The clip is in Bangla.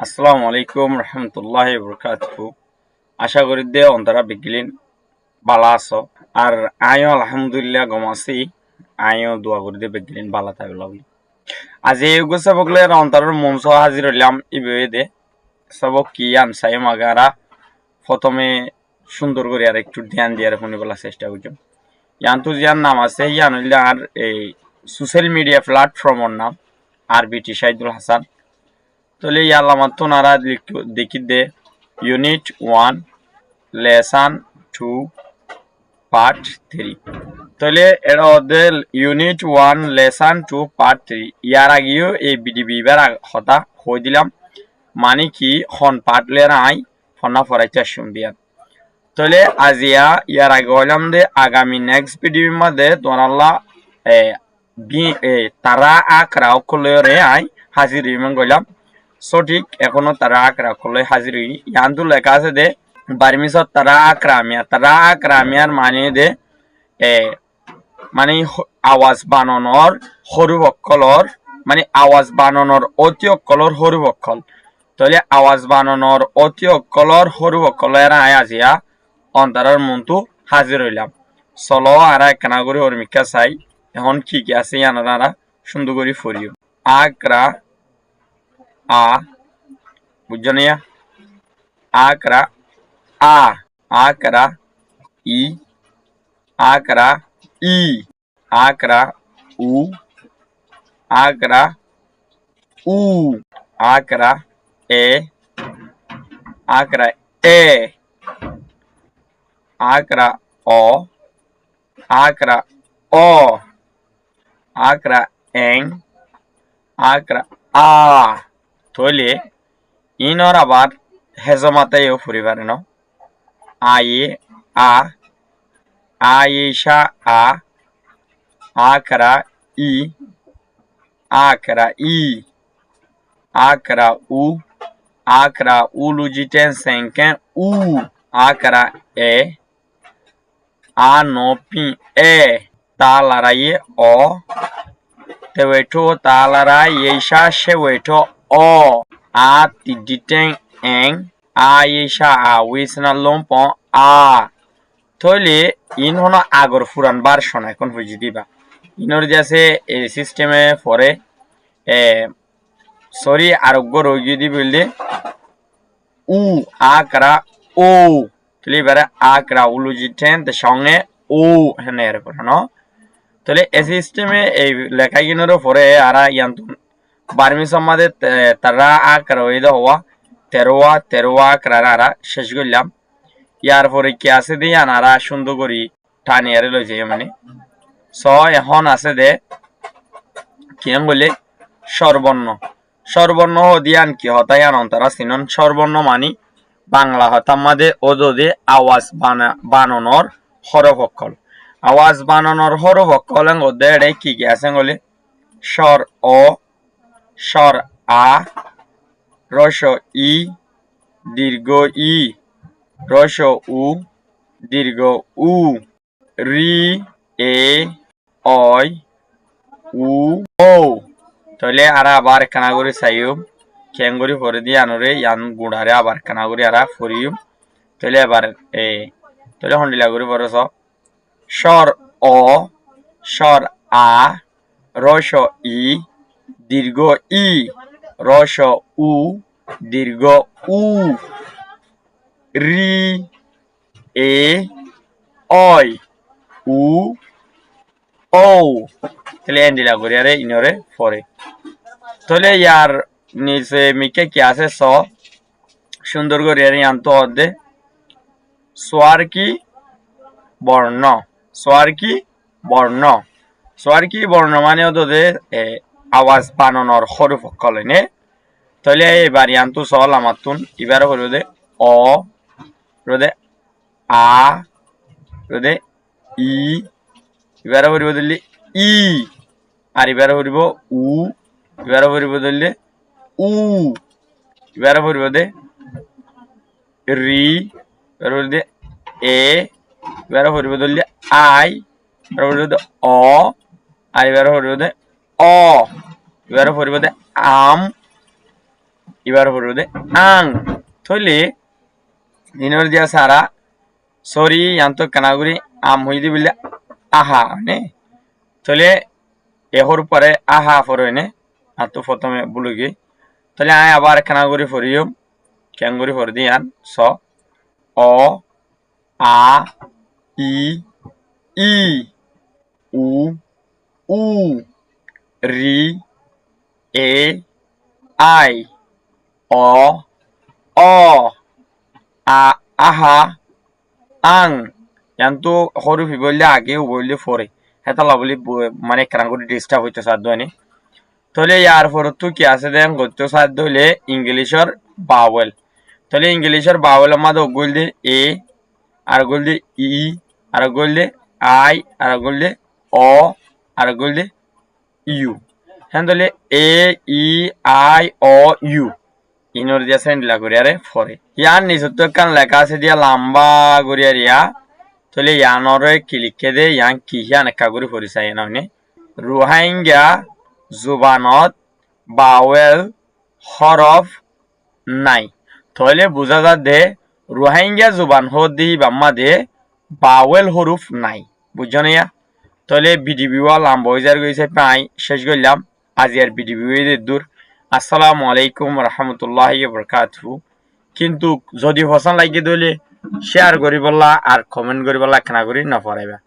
আসসালামু আলাইকুম রহমতুল্লাহি বরকাতুহু। আশা করি দে অন্তরা বিগলিন বালা আছো আর আয়ো আলহামদুলিল্লাহ গমাসি আয়ো দোয়া করি দে বিগলিন বালা থাকবে লাগলি। আজি এগো সবকলে অন্তরের মঞ্চ হাজির হইলাম ইবে দে সবক কি আনসাই মাগারা প্রথমে সুন্দর করে আর একটু ধ্যান দিয়ে শুনি বলার চেষ্টা করছিলাম। ইয়ান্তু জিয়ার নাম আছে ইয়ান হইলে আর এই সোশ্যাল মিডিয়া প্ল্যাটফর্মর নাম আরবিটি শাহিদুল হাসান। তাহলে ইয়ার আমার তো নারা দেখি দে ইউনিট 1 লেসন 2 পার্ট 3। তাহলে এটা ওদের ইউনিট 1 লেসন 2 পার্ট 3 ইয়ার আগেও এই বিডিবিবার হতা হই দিলাম মানে কি হন পার্ট লের আই ফনা ফরাইতে শুনবিয়ান। তাহলে আজিয়া ইয়ার আগে হইলাম দে আগামী নেক্সট বিডিবির মধ্যে তোনাল্লা তারা আকরা অকলরে আই হাজির ইমান গইলাম সঠিক এখনো তারা আকরা অকলে হাজির ইয়ান্তু লেখা আছে দে বার্মিসত তারা আক্রামিয়ার মানে দে মানে আওয়াজ বানানোর সরু অক্ষর মানে আওয়াজ বানানোর অতি অক্ষর সরু অক্ষর। তাহলে আওয়াজ বানানোর অতি অক্ষর সরু অক্ষরের আয় আজিয়া অন্তরের মনটো হাজির হইলাম। চলো আর একখানা করে হরমিকা চাই এখন কি কি আছে ইয়ানারা সুন্দর করে ফরিও। আকরা আ বুঝনিয়া আকরা আ আকরা ই আকরা ই আকরা উ আকরা উ আকরা এ আকরা এ আকরা অ আকরা অ আকরা এং আকরা আ। তাহলে ইনর আবার হেজমাতাইও ফুরিবার ন আয়ে আ আয়েশা আ আকরা ই আকরা ই আকরা উ আকরা উলুজিটেন সেঙ্কেন উ আকরা এ আনপি এ তালারায়ে অ তেweto তালারায়েশা সেweto অ আতিডিটেন এং আয়েশা আ উইসনা লম্পন আ। তাহলে ইন হলো আগর ফুরান ভার্সন এখন বুঝি দিবা ইনর যে আছে এই সিস্টেমে পরে সরি আরোগ্য রোগী দি বললে উ আকরা ও তাহলে এবারে আকরা উলুজিটেন সঙ্গে ও হ্যাঁ এরকম ন। তাহলে এই সিস্টেমে এই লেখাগুলোর পরে আর ইয়ান্ত বার্মি সম্মাদে তারা আকরা হইতে হওয়া তেরোয়া আকরা শেষ করলাম। ইয়ার পরে কি আছে দিয়ে আনারা সুন্দর করি টানিয়ারে লইছে মানে স এখন আছে দে কিম বলে সর্বর্ণ সর্বর্ণ দিয়ান কি হতায়ান অন্তরা সিনন সর্বর্ণ মানি বাংলা হতাম মাদে ওদে আওয়াজ বানানোর হরফ অক্ষর আওয়াজ বানানোর হরফ অক্ষর ওদের কি কি আছে বলে স্বর অ স্বর আ রস ই দীর্ঘ ই রস উ দীর্ঘ উ রি এ অয় উ ও। তাহলে আর আবার কানাগরি চাইও কেঙ্গুরি ফরে দিয়ে আনরে ইয়ান গুড়ারে আবার কানাগরি আর ফরিও। তাহলে এবার তাহলে হন্ডিলা করে পড়ছ স্বর অ স্বর আ রস ই দীর্ঘ ই রস উ দীর্ঘ উ রি এ অয় উ ও। তাহলে এন্ডিলা করি আরে ইনরে পরে তাহলে ইয়ার নিচে মিকে কি আছে স সুন্দর করে আরে আনতো অর্ধে সোয়ার কি বর্ণ সোয়ার কি বর্ণ সোয়ার কি বর্ণ মানে ওদের আওয়াজ বানানোর সরু ফকল নে। তাহলে এবার ইয়ান্তু চল আমার তুন এবার হলো দে অ রোদে আ রোদে ই এবার হরিব দিল্লি ই আর এবার হরিব উ এবার হরিব দিল্লি উ এবার হরিব দে রি এবার হরিব দে এ এবার হরিব দিল্লি আই এবার হরিব দে অ আর এবার হরিব দে অ এবার হরিব দে আম এবার পড়বে আং থইলে দিনের দিয়া সারা সরি ইয়ান্ত কানাগুরি আম হই দি বললে আহা নে থইলে এহর পরে আহা ফরনে আর তো প্রথমে বুলুগি তাহলে আয় আবার কানাগুরি ফরিও ক্যাঙ্গুরি ফর দিয়ান স অ আ ই ই উ উ রি এ আই অ অ আ আহা আং yanto হরু ফি বললে আগে ও বললে পরে হেতা লাভলি মানে কানাগুরি ডিস্টার্ব হইতে সাধ্য নি তাহলে ইয়ার পর তো কি আছে দেন করতে সাধ্য হলে ইংলিশের বাওয়েল তাহলে ইংলিশের বাওয়েল মধ্যে গোল দে এ আর গোল দে ই আর গোল দে I R goal they O R goal they you হ্যাঁ তাহলে এ ই আই অ ইউ ইনর দিয়া সেন্ড লা করি আরে ফরে ইয়ার নিচত কান লেখা আছে দিয়া লম্বা করি আর ইয়া তাহলে ইয়ানরে ক্লিক দে ইয়ান কি ইয়ান একা করে ফরিসাই না নে রোহিঙ্গা জুবানত বাওয়েল হরফ নাই তাহলে বোঝা যাচ্ছে রোহিঙ্গা জুবান হদি বাম্মা দে বাওয়েল হরুফ নাই বুঝছো না তাহলে বিডিবি ওয়ালাম বইজার গইছে পাই শেষ করলাম আজ আর বিডিবি দূর আসসালামু আলাইকুম রহমতুল্লাহি ওয়া বারাকাতুহু কিন্তু যদি পছন্দ লাগে দলে শেয়ার করি বললা আর কমেন্ট করি বললা কেনা করি না পড়াইবা